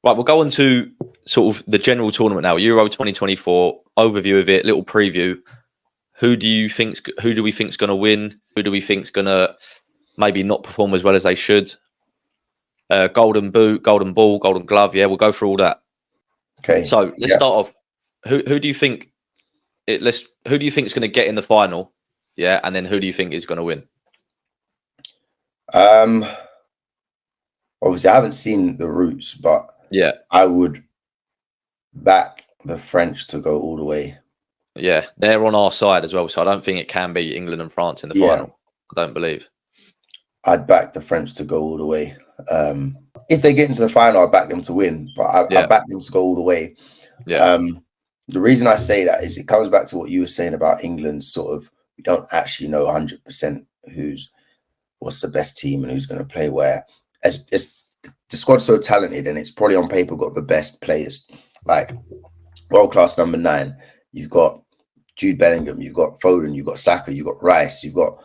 Right, we'll go on to sort of the general tournament now. Euro 2024 overview of it, little preview. Who do we think's going to win? Who do we think's going to maybe not perform as well as they should? Golden boot, golden ball, golden glove. Yeah, we'll go through all that. Okay. So let's start off. Who do you think? Who do you think is going to get in the final? Yeah, and then who do you think is going to win? Obviously, I haven't seen the routes, but yeah, I would back the French to go all the way. Yeah, they're on our side as well, so I don't think it can be England and France in the final. I don't believe. I'd back the French to go all the way. If they get into the final, I'd back them to win, but I back them to go all the way. Yeah. The reason I say that is it comes back to what you were saying about England. Sort of, we don't actually know 100% what's the best team and who's going to play where. As the squad's so talented and it's probably on paper got the best players, like world class number 9. You've got Jude Bellingham, you've got Foden, you've got Saka, you've got Rice, you've got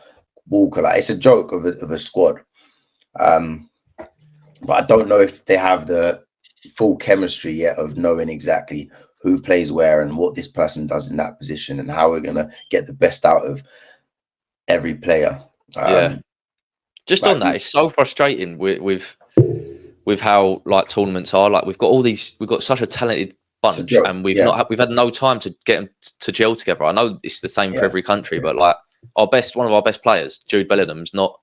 Walker. Like, it's a joke of a squad. But I don't know if they have the full chemistry yet of knowing exactly who plays where and what this person does in that position and how we're going to get the best out of every player. Just on that, it's so frustrating with how like tournaments are. Like we've got such a talented bunch, and we've had no time to get them to gel together. I know it's the same for every country, but like one of our best players, Jude Bellingham's not.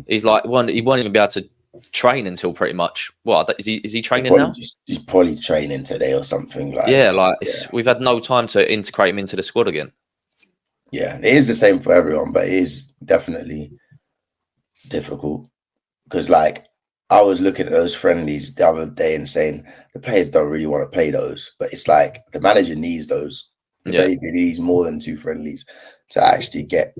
He's like he won't even be able to train until pretty much. What is he training now? He's probably training today or something. We've had no time to integrate him into the squad again. Yeah, it is the same for everyone, but it is definitely difficult because like I was looking at those friendlies the other day and saying the players don't really want to play those, but it's like the manager needs those. He needs more than 2 friendlies to actually get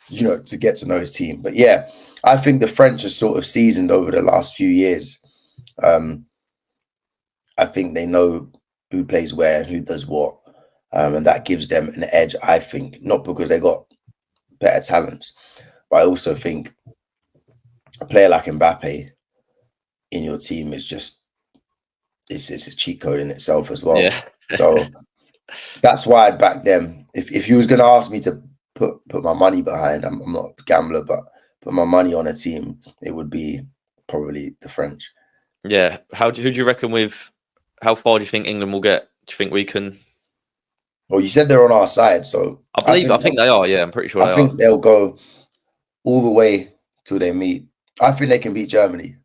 to know his team. But yeah, I think the French are sort of seasoned over the last few years. I think they know who plays where and who does what, and that gives them an edge. I think not because they got better talents, but I also think a player like Mbappe in your team is just it's a cheat code in itself as well. Yeah. So that's why I'd back them. If you was going to ask me to put my money behind, I'm not a gambler, but put my money on a team, it would be probably the French. Yeah. Who do you reckon how far do you think England will get? Do you think we can? Well, you said they're on our side, so I think they are. Yeah, I'm pretty sure I think they'll go all the way till they meet. I think they can beat Germany.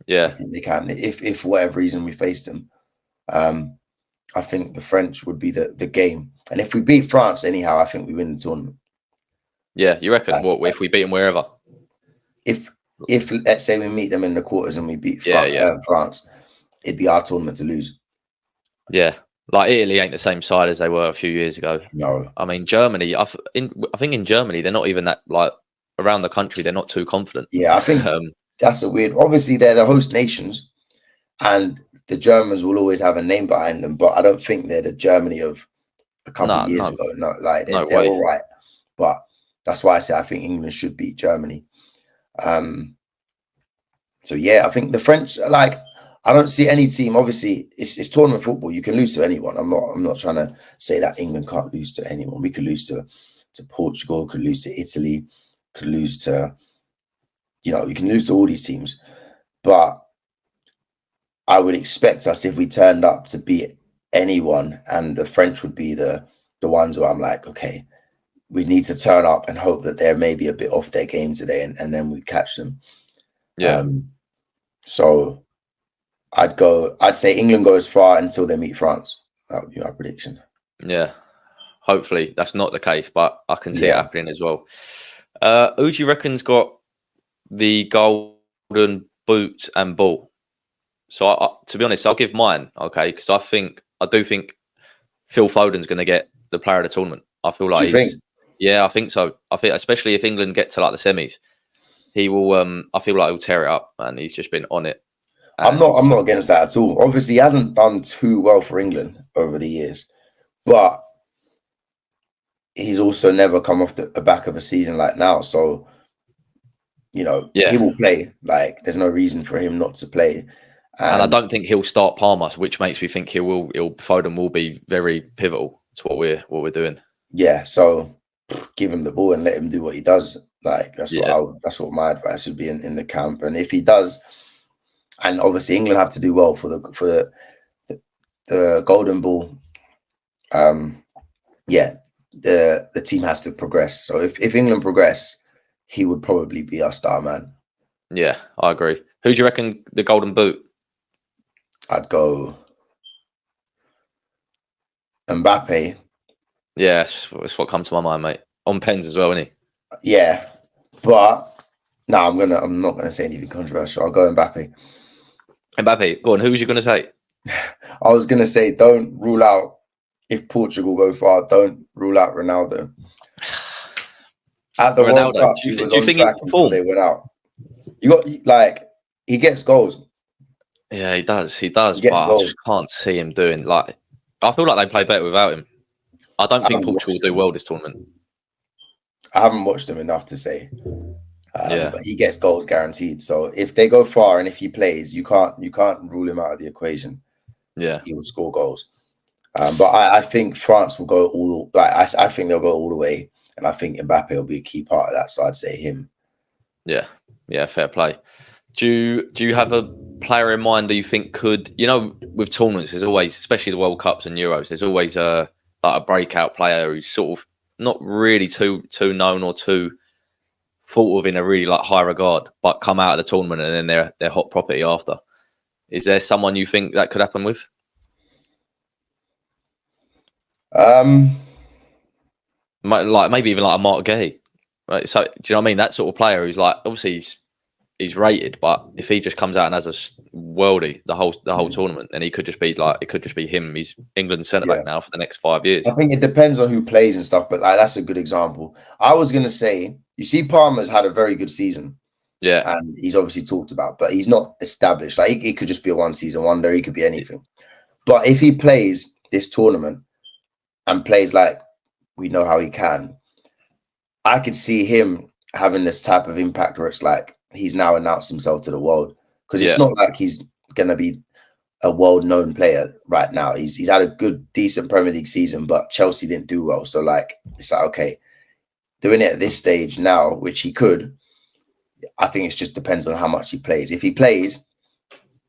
Yeah, I think they can. If for whatever reason we faced them, I think the French would be the game. And if we beat France anyhow, I think we win the tournament. Yeah, you reckon? If we beat them wherever? If let's say we meet them in the quarters and we beat France, it'd be our tournament to lose. Yeah, like Italy ain't the same side as they were a few years ago. No, I mean Germany. I think in Germany they're not even that like around the country. They're not too confident. Yeah, I think that's a weird. Obviously, they're the host nations, and the Germans will always have a name behind them. But I don't think they're the Germany of a couple of years ago. No, like they're all right. But that's why I say I think England should beat Germany. So yeah, I think the French, like, I don't see any team. Obviously, it's tournament football. You can lose to anyone. I'm not trying to say that England can't lose to anyone. We could lose to Portugal, could lose to Italy, could lose to, you can lose to all these teams. But I would expect us, if we turned up, to beat anyone, and the French would be the ones where I'm like, okay, we need to turn up and hope that they're maybe a bit off their game today, and then we catch them. Yeah. So I'd say England goes far until they meet France. That would be my prediction. Yeah. Hopefully that's not the case, but I can see it happening as well. Who do you reckon's got the golden boot and ball? So to be honest, I'll give mine, okay? Because I do think Phil Foden's going to get the player of the tournament. I feel like I think so. I think especially if England get to like the semis, he will. I feel like he'll tear it up, and he's just been on it. I'm not against that at all. Obviously, he hasn't done too well for England over the years, but he's also never come off the back of a season like now. So, he will play. Like, there's no reason for him not to play. And I And don't think he'll start Palmer, which makes me think Foden will be very pivotal to what we're doing. yeah, so give him the ball and let him do what he does. Like that's Yeah. that's what my advice would be in the camp. And if he does, and obviously England have to do well for the golden ball. Yeah, the team has to progress. So if England progress, he would probably be our star man. Yeah, I agree. Who do you reckon the golden boot? I'd go Mbappe. Yeah, it's what comes to my mind, mate. On pens as well, isn't he? Yeah, but no, I'm not gonna say anything controversial. I'll go Mbappe. Mbappe, go on. Who was you going to say? I was gonna say don't rule out if Portugal go far. Don't rule out Ronaldo. At the World Ronaldo. Cup, Do he was you on think he track can until perform? they went out. You got like he gets goals. Yeah, he does. He does. He gets But I goals. just can't see him doing like. I feel like they play better without him. I don't I think haven't Portugal watched will do him. well this tournament. I haven't watched him enough to say. Yeah. But he gets goals guaranteed. So if they go far and if he plays, you can't rule him out of the equation. Yeah. He will score goals. But I think France will go all. Like I think they'll go all the way, and I think Mbappe will be a key part of that. So I'd say him. Yeah. Yeah. Fair play. Do you have a player in mind that you think could? You know, with tournaments, there's always, especially the World Cups and Euros, there's always a breakout player who's sort of not really too known or too thought of in a really like high regard, but come out of the tournament and then they're hot property after. Is there someone you think that could happen with? Like maybe even like a Mark Gay, right? So do you know what I mean? That sort of player who's like obviously he's rated, but if he just comes out and has a worldie the whole tournament, then he could just be like it could just be him. He's England's centre back now for the next 5 years. I think it depends on who plays and stuff, but like that's a good example. I was gonna say, you see, Palmer's had a very good season. Yeah, and he's obviously talked about, but he's not established. Like he could just be a one season wonder. He could be anything. But if he plays this tournament and plays like we know how he can, I could see him having this type of impact where it's like he's now announced himself to the world because it's not like he's gonna be a world-known player right now. He's had a good, decent Premier League season, but Chelsea didn't do well. So like it's like okay, doing it at this stage now, which he could. I think it just depends on how much he plays. If he plays,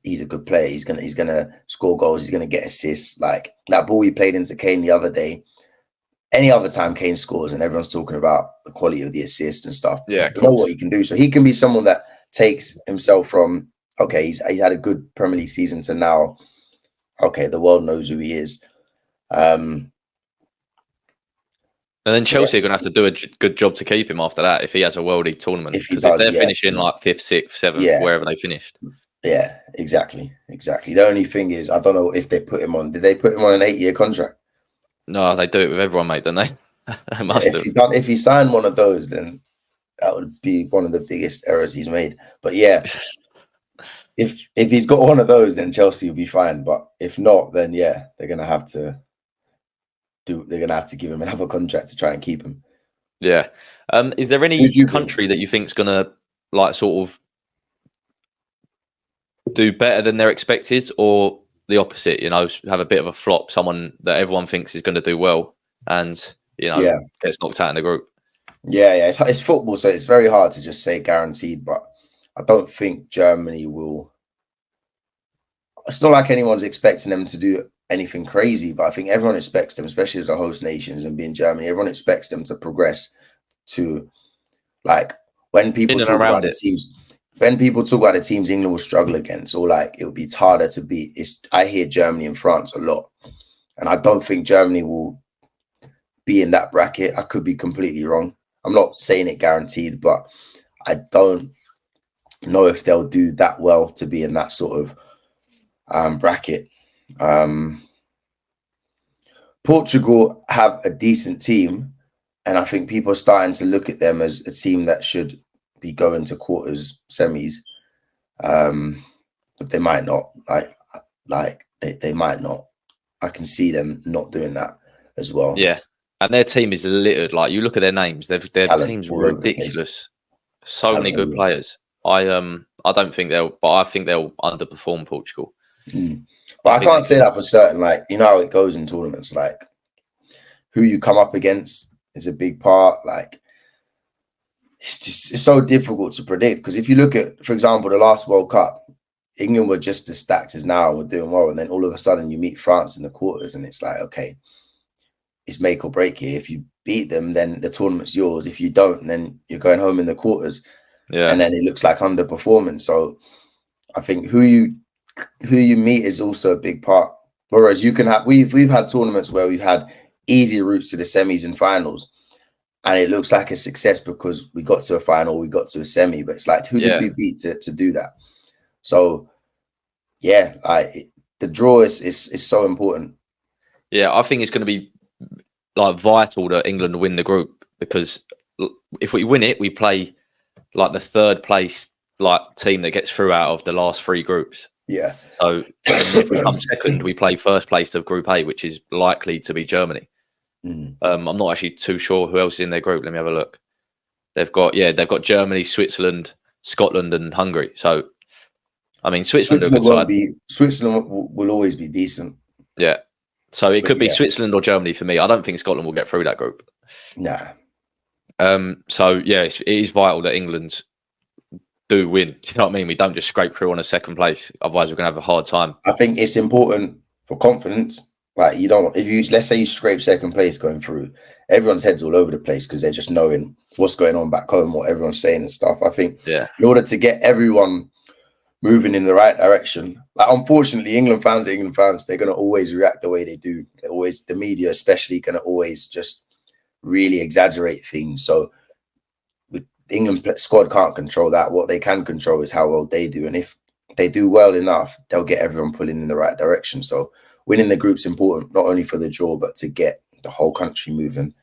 he's a good player. He's gonna score goals. He's gonna get assists. Like that ball he played into Kane the other day. Any other time Kane scores and everyone's talking about the quality of the assist and stuff. Yeah, you know what he can do. So he can be someone that takes himself from okay, he's had a good Premier League season to now. Okay, the world knows who he is. And then Chelsea are going to have to do a good job to keep him after that if he has a worldie tournament. Because if they're finishing like 5th, 6th, 7th, wherever they finished. Yeah, exactly. The only thing is, I don't know if they put him on. Did they put him on an 8-year contract? No, they do it with everyone, mate, don't they? They must have. If he signed one of those, then that would be one of the biggest errors he's made. But yeah, if he's got one of those, then Chelsea will be fine. But if not, then yeah, they're gonna have to give him another contract to try and keep him. Yeah. Is there any country that you think is gonna like sort of do better than they're expected, or the opposite? You know, have a bit of a flop, someone that everyone thinks is going to do well, and gets knocked out in the group. Yeah. It's football, so it's very hard to just say guaranteed. But I don't think Germany will. It's not like anyone's expecting them to do anything crazy, but I think everyone expects them, especially as a host nation and being Germany, everyone expects them to progress to like when people talk about the teams. When people talk about the teams England will struggle against, or like it will be harder to beat. I hear Germany and France a lot, and I don't think Germany will be in that bracket. I could be completely wrong. I'm not saying it guaranteed, but I don't know if they'll do that well to be in that sort of bracket. Portugal have a decent team, and I think people are starting to look at them as a team that should be going to quarters, semis, but they might not. They might not. I can see them not doing that as well. Yeah, and their team is littered. Like you look at their names, their team's ridiculous. So many good players. I I don't think they'll, but I think they'll underperform Portugal. But I can't say that for certain. Like, you know how it goes in tournaments. Like, who you come up against is a big part. Like, it's so difficult to predict, because if you look at, for example, the last World Cup, England were just as stacked as now and were doing well, and then all of a sudden you meet France in the quarters, and it's like, okay, it's make or break here. If you beat them, then the tournament's yours. If you don't, then you're going home in the quarters. Yeah, and then it looks like underperformance. So I think who you meet is also a big part. Whereas you can have, we've had tournaments where we've had easy routes to the semis and finals, and it looks like a success because we got to a final, we got to a semi, but it's like, who did we beat to do that? So yeah, the draw is so important. Yeah, I think it's going to be like vital that England win the group, because if we win it, we play like the third place like team that gets through out of the last three groups. Yeah. So if we come second, we play first place of Group A, which is likely to be Germany. I'm not actually too sure who else is in their group. Let me have a look. They've got Germany, Switzerland, Scotland, and Hungary. So, I mean, Switzerland will always be decent. Yeah. So it could be Switzerland or Germany for me. I don't think Scotland will get through that group. Nah. So yeah, it is vital that England do win. Do you know what I mean? We don't just scrape through on a second place. Otherwise, we're going to have a hard time. I think it's important for confidence. Like, you don't, let's say you scrape second place going through, everyone's head's all over the place because they're just knowing what's going on back home, what everyone's saying and stuff. I think in order to get everyone moving in the right direction, like, unfortunately, England fans, they're going to always react the way they do. The media especially, going to always just really exaggerate things. So the England squad can't control that. What they can control is how well they do. And if they do well enough, they'll get everyone pulling in the right direction. So winning the group's important, not only for the draw, but to get the whole country moving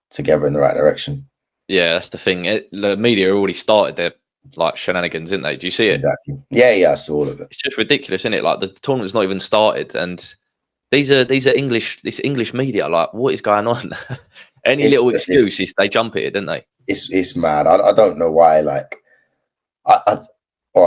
together in the right direction. Yeah, that's the thing. The media already started their like shenanigans, didn't they? Do you see it? Exactly. Yeah, I saw all of it. It's just ridiculous, isn't it? Like, the tournament's not even started, and these are English. This English media, like, what is going on? Any little excuse, they jump at it, don't they? It's mad. I don't know why. Like, I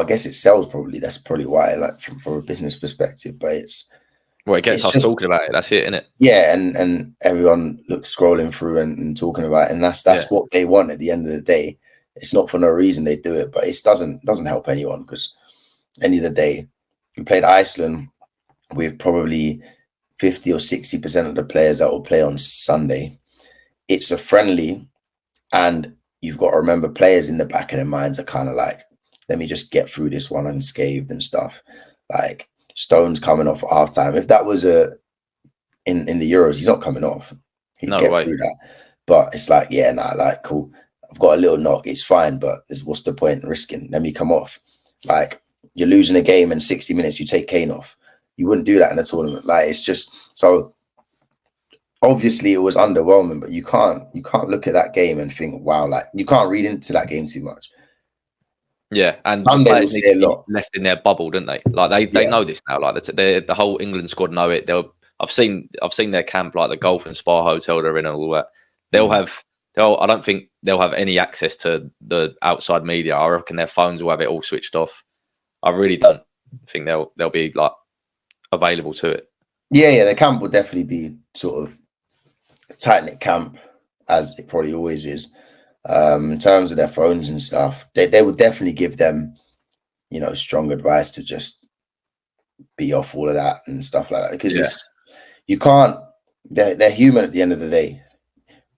guess it sells probably. That's probably why. Like, from a business perspective, but it gets us talking about it. That's it, isn't it? Yeah, and everyone looks scrolling through and talking about it, and that's what they want at the end of the day. It's not for no reason they do it, but it doesn't help anyone, because at the end of the day, we played Iceland with probably 50 or 60% of the players that will play on Sunday. It's a friendly, and you've got to remember, players in the back of their minds are kind of like, let me just get through this one unscathed and stuff. Like, Stone's coming off at halftime. If that was in the Euros, he's not coming off. He'd get through that. But it's like, cool. I've got a little knock. It's fine, but what's the point in risking? Let me come off. Like, you're losing a game in 60 minutes, you take Kane off. You wouldn't do that in a tournament. Like, it's just so. Obviously, it was underwhelming, but you can't look at that game and think, wow, like, you can't read into that game too much. Yeah, and Sunday players need to be left in their bubble, don't they? Like, they know this now. Like, the whole England squad know it. I've seen their camp, like the golf and spa hotel they're in and all that. I don't think they'll have any access to the outside media. I reckon their phones will have it all switched off. I really don't think they'll be like available to it. Yeah, the camp will definitely be sort of a tight-knit camp, as it probably always is. In terms of their phones and stuff, they would definitely give them, strong advice to just be off all of that and stuff like that, because you can't. They're human at the end of the day.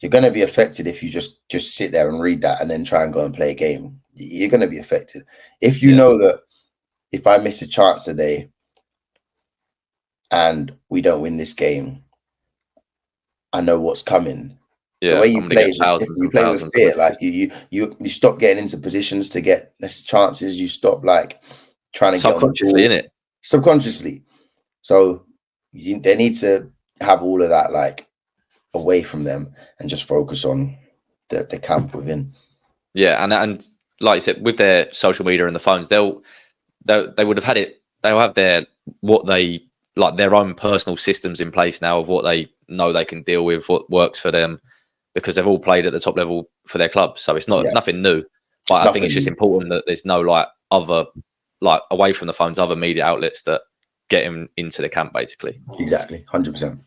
You're going to be affected if you just sit there and read that and then try and go and play a game. You're going to be affected if you know that if I miss a chance today and we don't win this game, I know what's coming. Yeah, the way you play is just different. You play with fear. Like, you stop getting into positions to get less chances. You stop, like, trying to get on the ball. Innit? Subconsciously. So they need to have all of that, like, away from them and just focus on the camp within. Yeah, and like you said, with their social media and the phones, they would have had it. They'll have their own personal systems in place now of what they know they can deal with, what works for them, because they've all played at the top level for their clubs. So it's nothing new. But I think it's just important that there's no, like, other, like away from the phones, other media outlets that get him into the camp, basically. Exactly, 100%.